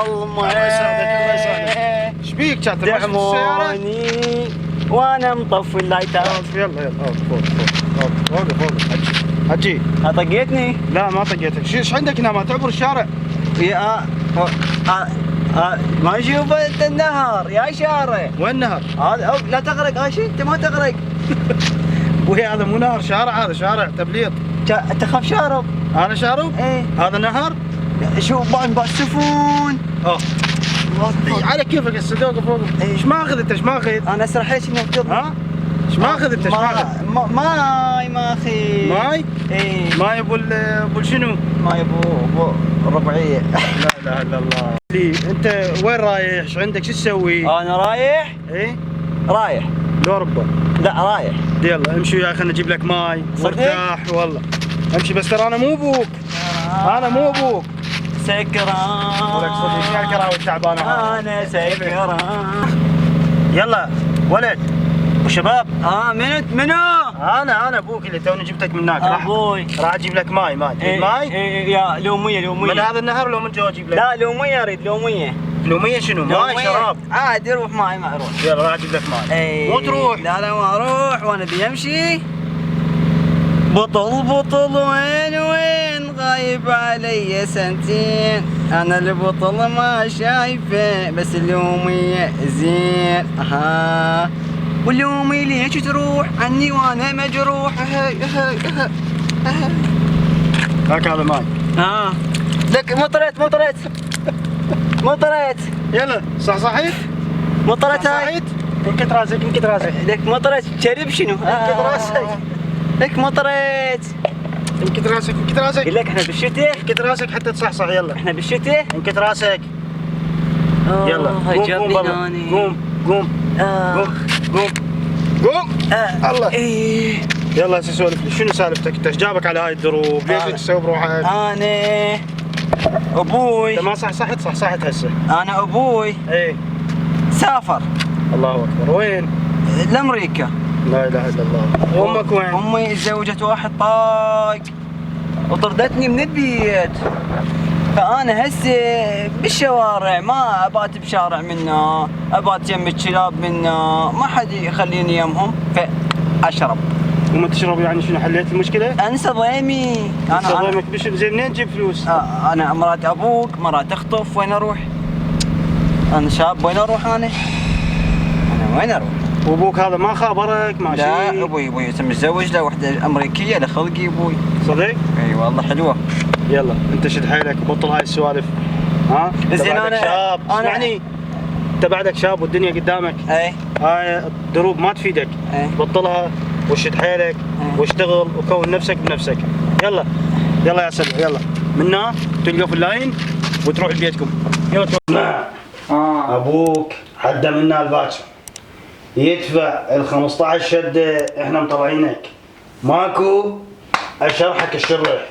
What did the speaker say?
الظلمة. الله يساعدك الله يساعدك. ايش بيك كاتب دعموني وانا مطفي اللايتات. يلا يلا فوق حجي. طقيتني؟ لا ما طقيتك. ايش عندك هنا ما تعبر الشارع؟ يا ما اشوف النهر يا شارع. وين النهر؟ هذا لا تغرق غاشي انت ما تغرق. وهي هذا مو نهر شارع، هذا شارع تبليط. تخاف شارب؟ انا شارب؟ ايه هذا نهر؟ شوف السفن. على كيفك الصدوق فوق. ايش ماخذ انت ايش ماخذ؟ انا سرحت اني ها؟ ايش ماخذ انت ايش ماخذ؟ ماي ماخذ. ماي؟ ايه ماي ابو شنو؟ ماي ابو ربعيه. لا اله الا الله. لي انت وين رايح؟ ايش عندك؟ شو تسوي؟ انا رايح؟ ايه؟ رايح لأوروبا. لا رايح. يلا امشي يا اخي خليني اجيب لك ماي وارتاح والله. امشي بس ترى انا مو ابوك. انا مو ابوك. سكران. ولك صدق يا الكراوي التعبانه. انا سكران. يلا ولد وشباب. منو؟ انا ابوك اللي توني جبتك من هناك. ابوي راح اجيب لك ماي. تريد ماي؟ يا لوميه. من هذا النهر لو من جوا اجيب لك؟ لا لوميه اريد لوميه. لوميه شنو؟ ماي شراب عادي روح معي ما اروح. يلا راح اجيب لك ماي. مو تروح. لا ما اروح وانا بيمشي. بطل وين غايب علي سنتين. انا البطل ما شايفه بس اللومية زين. واللومي ليش تروح عني وانا مجروح. هاك هذا ماي. لك مطرت. يلا صحيت؟ مطرت هاي. انكت راسك لك مطرت شرب شنو؟ انكت راسك. لك مطرت. انكت راسك. لك احنا بالشتاء. انكت راسك حتى تصحصح. يلا احنا بالشتاء. انكت راسك. يلا قوم. الله. يلا سولف. شنو سالفتك انت؟ ايش جابك على هاي الدروب؟ ليش تسوي بروحك؟ انا ابوي. انت ما صحصحت هسه. انا ابوي ايه سافر. الله اكبر. وين؟ لامريكا. لا اله الا الله. وامك وين؟ امي تزوجت واحد طاق وطردتني من البيت. فانا هسه بالشوارع ما ابات بشارع منا، ابات يم الكلاب منا، ما حد يخليني يمهم فاشرب. وما تشرب يعني شنو حليت المشكله؟ انسى ضيمي. ضيمك زين منين تجيب فلوس؟ انا مرات ابوك مرات اخطف. وين اروح؟ انا شاب وين اروح انا وين اروح؟ وابوك هذا ما خابرك ما شيء؟ لا ابوي متزوج له وحده امريكيه لخلقي ابوي. صدق؟ اي والله حلوه. يلا انت شد حيلك وبطل هاي السوالف. زين انا شاب. اسمعني انت بعدك شاب والدنيا قدامك. هاي الدروب ما تفيدك. بطلها وشد حيلك واشتغل وكون نفسك بنفسك. يلا يا سلمى يلا. منا تلقى في اللاين وتروح لبيتكم. يلا اسمع. ابوك حدا منا الباكر يدفع ال 15 شده. احنا مطلعينك ماكو اشرحك الشرح.